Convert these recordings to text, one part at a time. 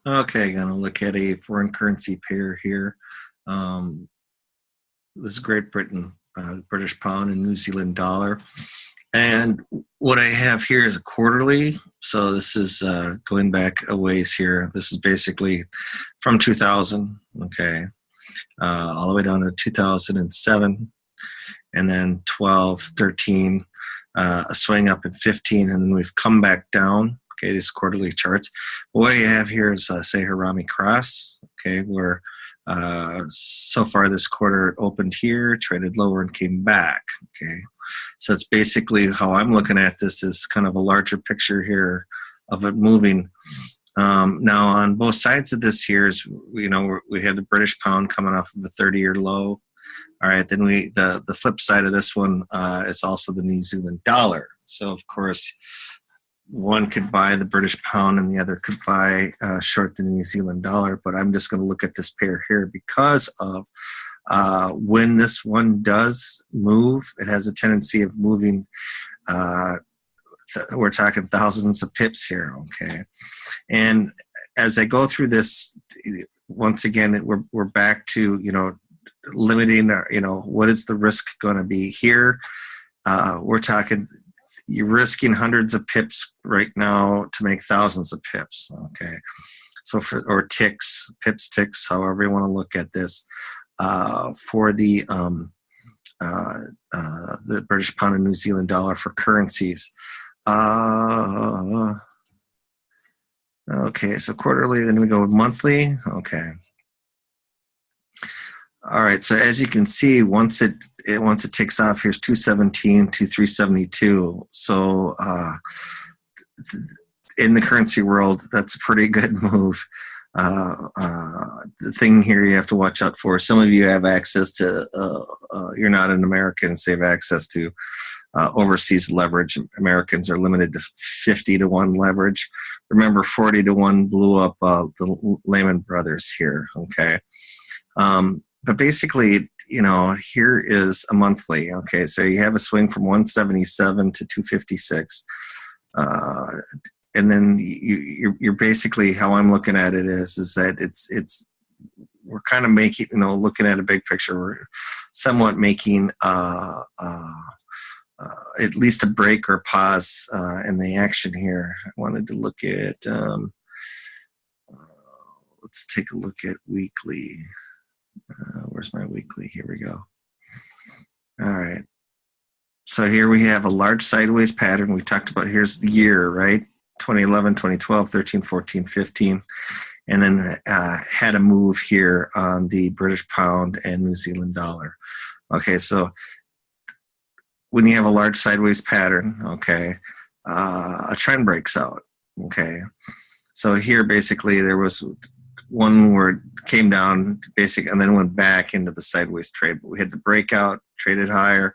Okay, gonna look at a foreign currency pair here. Um, this is Great Britain, British pound and New Zealand dollar. And what I have here is a quarterly. So this is going back a ways here. This is basically from 2000, okay, all the way down to 2007, and then 12, 13, a swing up in 15, and then we've come back down. Okay, these quarterly charts. What you have here is, say, Harami Cross, okay, where so far this quarter it opened here, traded lower, and came back, okay. So it's basically how I'm looking at this is kind of a larger picture here of it moving. Now on both sides of this here is, we have the British pound coming off of a 30-year low. All right, then the flip side of this one is also the New Zealand dollar. So of course, one could buy the British pound and the other could buy short the New Zealand dollar. But I'm just going to look at this pair here because of when this one does move, it has a tendency of moving. We're talking thousands of pips here, okay? And as I go through this, once again, we're back to, limiting our, what is the risk going to be here? We're talking, you're risking hundreds of pips right now to make thousands of pips, okay? So or ticks, pips, ticks, however you want to look at this, for the British pound and New Zealand dollar for currencies. Okay, so quarterly, then we go monthly, okay. All right, so as you can see, once it takes off, here's 217 to 372. So in the currency world, that's a pretty good move. The thing here you have to watch out for, some of you have access to, you're not an American, so you have access to overseas leverage. Americans are limited to 50 to 1 leverage. Remember, 40 to 1 blew up the Lehman Brothers here, okay? But basically, here is a monthly, okay? So you have a swing from 177 to 256. And then you're basically, how I'm looking at it is that we're kind of making, looking at a big picture, we're somewhat making at least a break or pause in the action here. I wanted to look at, let's take a look at weekly. Where's my weekly? Here we go. All right. So here we have a large sideways pattern. We talked about, here's the year, right? 2011, 2012, 13, 14, 15. And then had a move here on the British pound and New Zealand dollar. Okay, so when you have a large sideways pattern, okay, a trend breaks out, okay? So here basically there was one where it came down basic and then went back into the sideways trade. But we had the breakout, traded higher,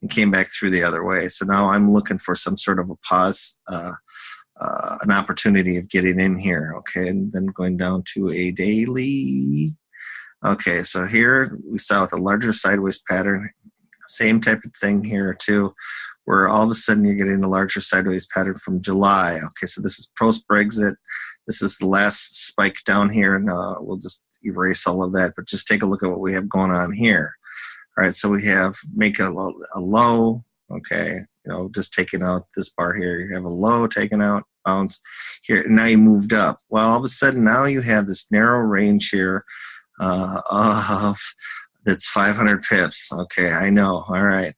and came back through the other way. So now I'm looking for some sort of a pause, an opportunity of getting in here, okay, and then going down to a daily. Okay, so here we saw with a larger sideways pattern, same type of thing here too, where all of a sudden you're getting a larger sideways pattern from July. Okay, so this is post-Brexit. This is the last spike down here, and we'll just erase all of that, but just take a look at what we have going on here. All right, so we have make a low, okay, just taking out this bar here. You have a low taken out, bounce here, and now you moved up. Well, all of a sudden now you have this narrow range here of that's 500 pips. Okay, I know. All right.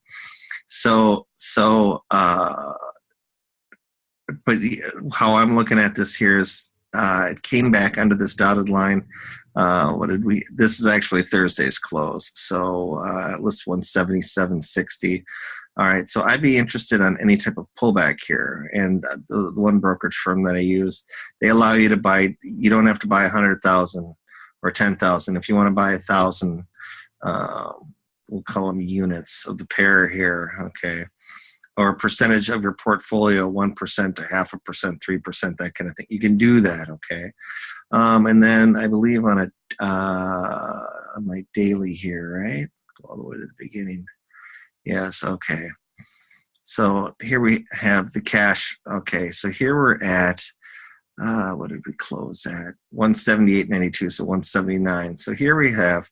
So but how I'm looking at this here is it came back under this dotted line. This is actually Thursday's close. So list 177.60. All right, so I'd be interested on any type of pullback here. And the one brokerage firm that I use, they allow you to buy, you don't have to buy 100,000 or 10,000. If you want to buy 1,000, we'll call them units of the pair here, okay? Or a percentage of your portfolio, 1% to 0.5%, 3%, that kind of thing. You can do that, okay? And then I believe on my daily here, right? Go all the way to the beginning. Yes, okay. So here we have the cash. Okay, so here we're at what did we close at? 178.92, so 179. So here we have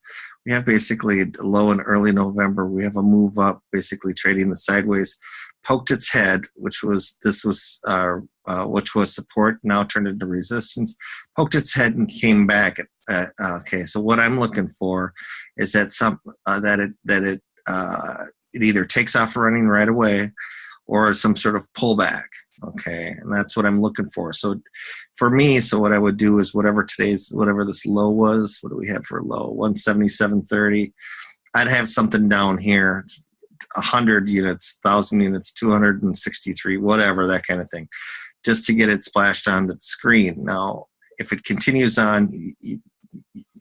basically a low in early November. We have a move up, basically trading the sideways, poked its head, which was support, now turned into resistance, poked its head and came back. Okay, so what I'm looking for is that it either takes off running right away or some sort of pullback. Okay, and that's what I'm looking for. So for me, so what I would do is whatever this low was, what do we have for a low? 177.30. I'd have something down here, 100 units, 1,000 units, 263, whatever, that kind of thing, just to get it splashed onto the screen. Now, if it continues on,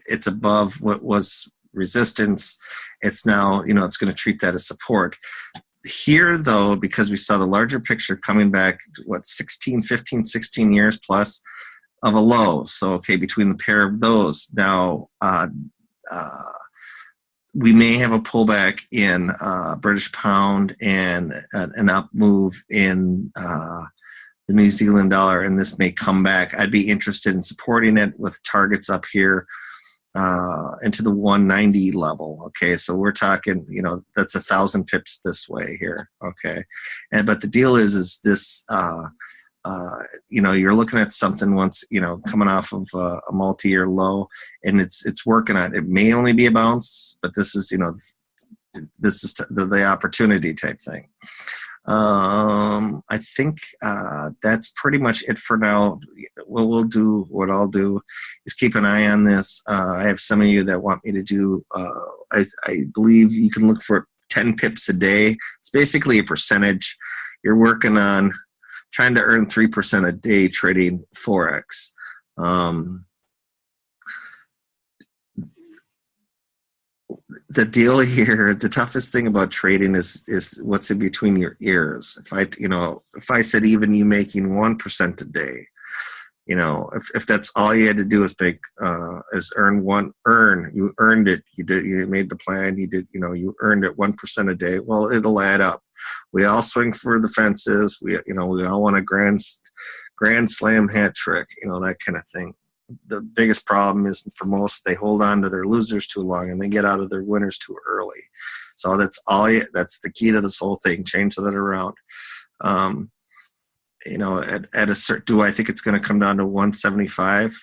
it's above what was resistance. It's now, it's going to treat that as support. Here, though, because we saw the larger picture coming back, 15, 16 years plus of a low. So, okay, between the pair of those, now we may have a pullback in British pound and an up move in the New Zealand dollar, and this may come back. I'd be interested in supporting it with targets up here into the 190 level. Okay, so we're talking, that's 1,000 pips this way here. Okay, but the deal is this, you're looking at something once, coming off of a multi-year low, and it's working on it. It may only be a bounce, but this is, this is the opportunity type thing. I think that's pretty much it for now. What I'll do is keep an eye on this. I have some of you that want me to do, I believe you can look for 10 pips a day. It's basically a percentage. You're working on trying to earn 3% a day trading Forex. The deal here, the toughest thing about trading is what's in between your ears. If I said even you making 1% a day, if that's all you had to do is you earned it. You made the plan. You earned it 1% a day. Well, it'll add up. We all swing for the fences. We all want a grand slam hat trick. That kind of thing. The biggest problem is for most, they hold on to their losers too long and they get out of their winners too early. So that's the key to this whole thing. Change that around. At a certain, do I think it's going to come down to 175?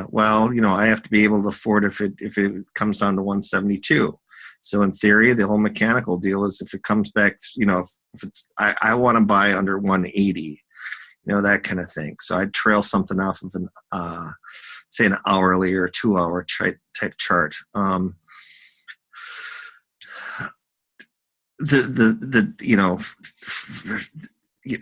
Well, I have to be able to afford if it comes down to 172. So in theory, the whole mechanical deal is if it comes back, if it's, I want to buy under 180. That kind of thing. So I'd trail something off of an, say, an hourly or 2 hour type chart.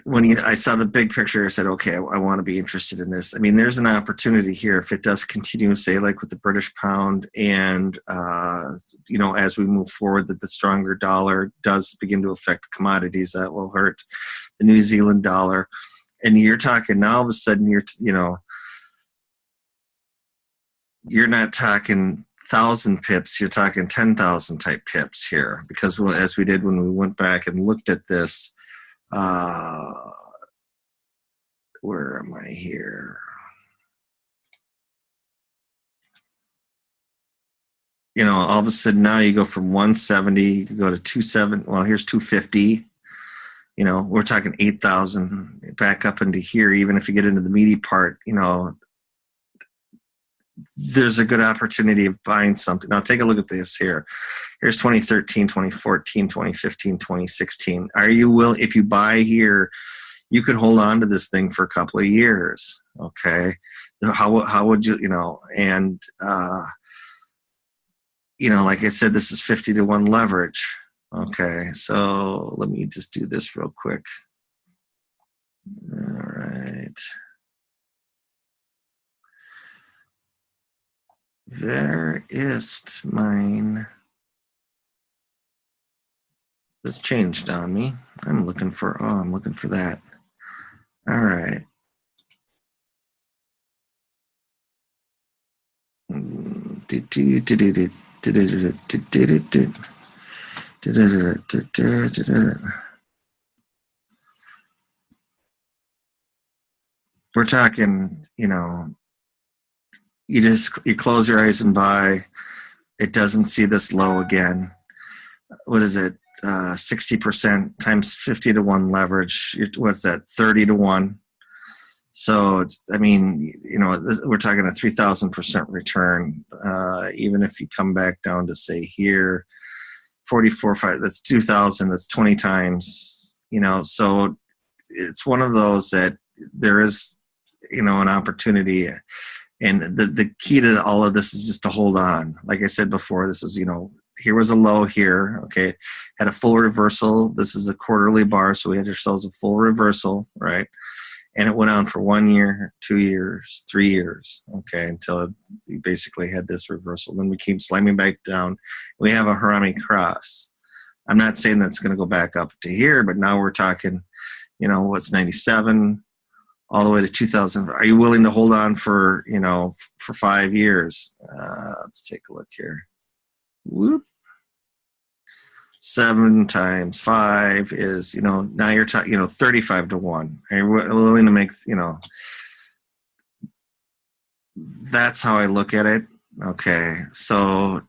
When I saw the big picture, I said, okay, I want to be interested in this. I mean, there's an opportunity here if it does continue, say, like with the British pound, and as we move forward, that the stronger dollar does begin to affect commodities, that will hurt the New Zealand dollar. And you're talking now, all of a sudden, you're not talking 1,000 pips, you're talking 10,000 type pips here. Because as we did when we went back and looked at this, where am I here? All of a sudden now you go from 170, you can go to 270. Well, here's 250. We're talking 8,000 back up into here. Even if you get into the meaty part, there's a good opportunity of buying something. Now take a look at this here. Here's 2013, 2014, 2015, 2016. Are you willing, if you buy here, you could hold on to this thing for a couple of years. Okay. How would you, and, like I said, this is 50-to-1 leverage. Okay, so let me just do this real quick. All right. Where ist mein? This changed on me. I'm looking for that. All right. we're talking, you close your eyes and buy. It doesn't see this low again. What is it? 60% times 50 to 1 leverage. What's that? 30 to 1. So, I mean, we're talking a 3,000% return. Even if you come back down to say here, 44, 5, that's 2,000, that's 20 times, so it's one of those that there is, an opportunity. And the key to all of this is just to hold on. Like I said before, this is, here was a low here, okay, had a full reversal. This is a quarterly bar, so we had ourselves a full reversal, right? And it went on for 1 year, 2 years, 3 year, okay, until we basically had this reversal. Then we keep slamming back down. We have a Harami cross. I'm not saying that's going to go back up to here, but now we're talking, what's 97 all the way to 2000. Are you willing to hold on for, for 5 years? Let's take a look here. Whoop. 7 times 5 is, now you're talking, 35 to 1. Are you willing to make, that's how I look at it. Okay. So,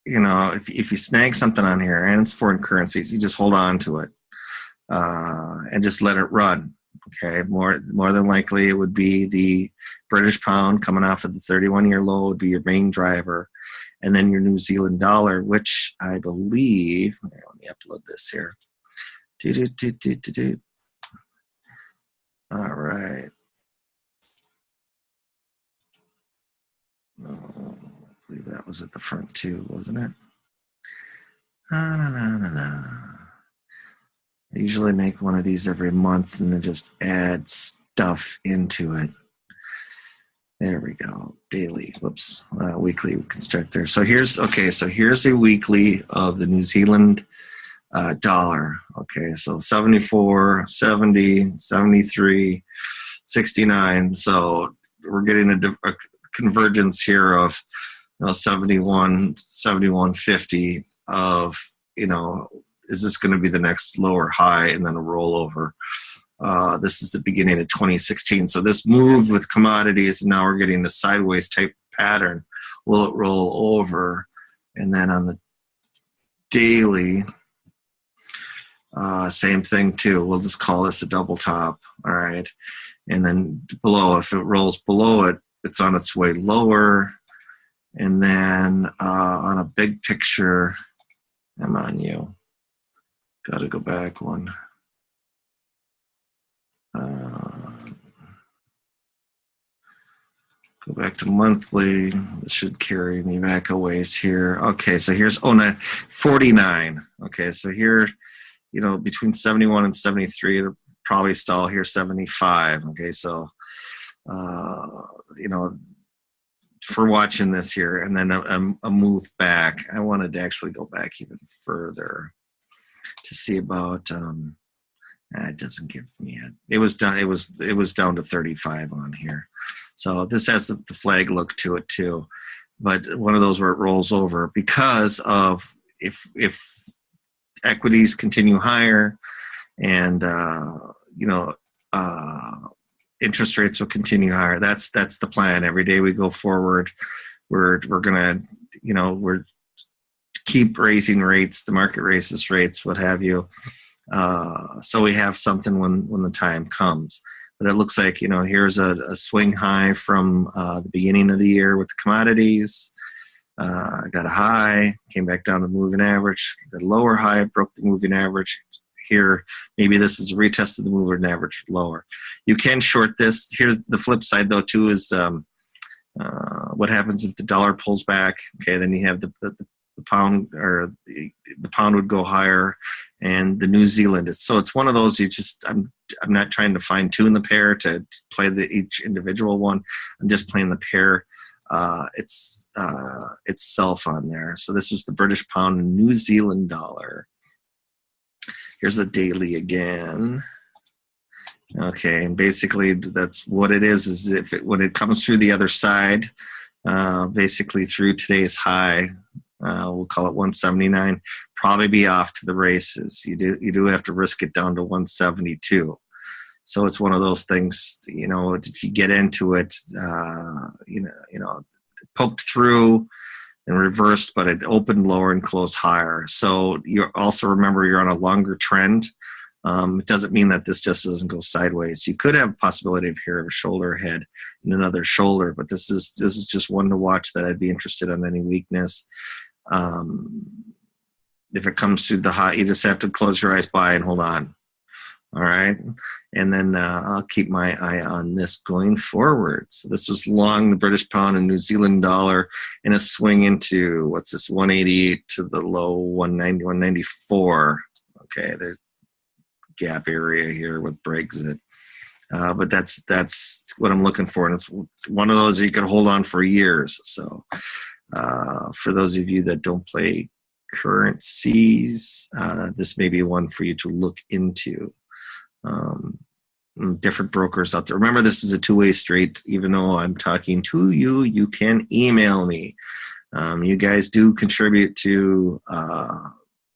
if you snag something on here and it's foreign currencies, you just hold on to it, and just let it run. Okay. More than likely it would be the British pound coming off of the 31-year low would be your main driver. And then your New Zealand dollar, which I believe, let me upload this here. All right. Oh, I believe that was at the front too, wasn't it? I usually make one of these every month and then just add stuff into it. There we go. Daily. Whoops. Weekly. We can start there. So here's a weekly of the New Zealand dollar. Okay. So 74, 70, 73, 69. So we're getting a convergence here of 71, 71.50 of, is this going to be the next lower high and then a rollover? This is the beginning of 2016. So this move with commodities, now we're getting the sideways type pattern. Will it roll over? And then on the daily, same thing too. We'll just call this a double top. All right. And then below, if it rolls below it, it's on its way lower. And then on a big picture, I'm on you. Got to go back one. Go back to monthly. This should carry me back a ways here. Okay, so here's 49. Okay, so here, between 71 and 73, it'll probably stall here 75. Okay, so, for watching this here, and then a move back. I wanted to actually go back even further to see about. It doesn't give me it. It was down. It was down to 35 on here. So this has the flag look to it too, but one of those where it rolls over because of if equities continue higher, and interest rates will continue higher. That's the plan. Every day we go forward, we're gonna we're keep raising rates. The market raises rates, what have you. So we have something when the time comes. But it looks like, here's a swing high from the beginning of the year with the commodities. Got a high, came back down to moving average. The lower high broke the moving average. Here, maybe this is a retest of the moving average lower. You can short this. Here's the flip side, though, too, is what happens if the dollar pulls back. Okay, then you have the pound, or the pound would go higher, and the New Zealand. It's one of those. I'm not trying to fine tune the pair to play each individual one. I'm just playing the pair itself on there. So this was the British pound and New Zealand dollar. Here's the daily again. Okay, and basically that's what it is when it comes through the other side, basically through today's high. We'll call it 179. Probably be off to the races. You do have to risk it down to 172. So it's one of those things, if you get into it, poked through and reversed, but it opened lower and closed higher. So you also remember you're on a longer trend. It doesn't mean that this just doesn't go sideways. You could have a possibility of here of a shoulder head and another shoulder, but this is just one to watch that I'd be interested in any weakness. If it comes through the high, you just have to close your eyes, buy, and hold on. All right. And then I'll keep my eye on this going forward. So this was long, the British pound and New Zealand dollar in a swing into, what's this, 188 to the low 190, 194. Okay, there's gap area here with Brexit. But that's what I'm looking for. And it's one of those you can hold on for years. So for those of you that don't play currencies, this may be one for you to look into. Different brokers out there. Remember, this is a two-way street. Even though I'm talking to you, you can email me. You guys do contribute to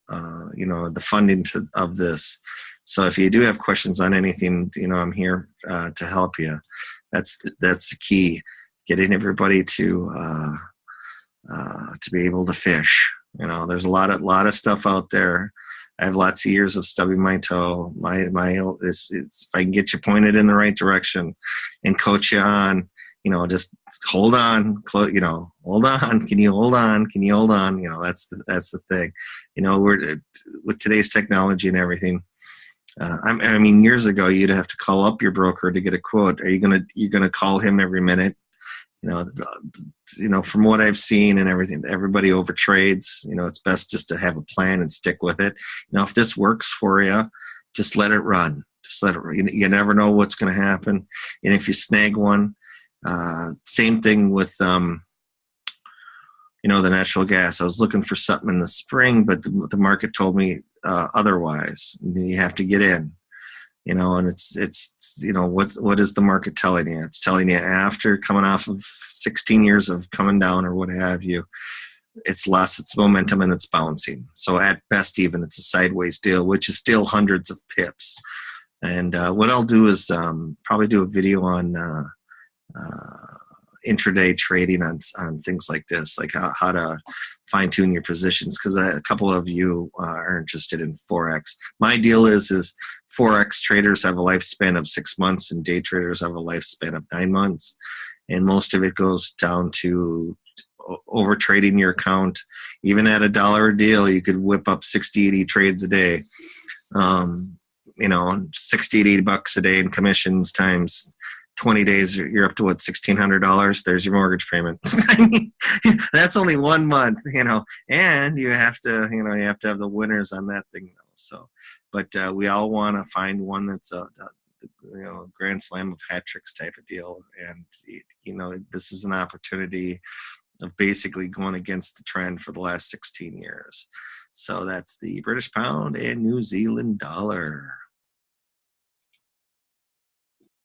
the funding of this. So if you do have questions on anything, I'm here to help you. That's the key. Getting everybody to be able to fish. There's a lot of stuff out there. I have lots of years of stubbing my toe. It's if I can get you pointed in the right direction and coach you on, just hold on, hold on. Can you hold on? Can you hold on? That's the thing. We're with today's technology and everything. Years ago, you'd have to call up your broker to get a quote. You're gonna call him every minute? From what I've seen and everything, everybody overtrades. It's best just to have a plan and stick with it. If this works for you, just let it run. Just let it. You never know what's going to happen. And if you snag one, same thing with the natural gas. I was looking for something in the spring, but the market told me otherwise. You have to get in. And it's what is the market telling you? It's telling you after coming off of 16 years of coming down or what have you, it's lost its momentum and it's bouncing. So at best, even it's a sideways deal, which is still hundreds of pips. And what I'll do is probably do a video on intraday trading on things like this, like how to fine tune your positions, because a couple of you are interested in Forex. My deal is Forex traders have a lifespan of 6 months and day traders have a lifespan of 9 months. And most of it goes down to over trading your account. Even at $1 a deal, you could whip up 60, 80 trades a day. 60 to $80 a day in commissions times 20 days, you're up to what, $1,600? There's your mortgage payment. That's only 1 month, and you have to have the winners on that thing though. So, but we all want to find one that's a grand slam of hat tricks type of deal. And, this is an opportunity of basically going against the trend for the last 16 years. So that's the British pound and New Zealand dollar.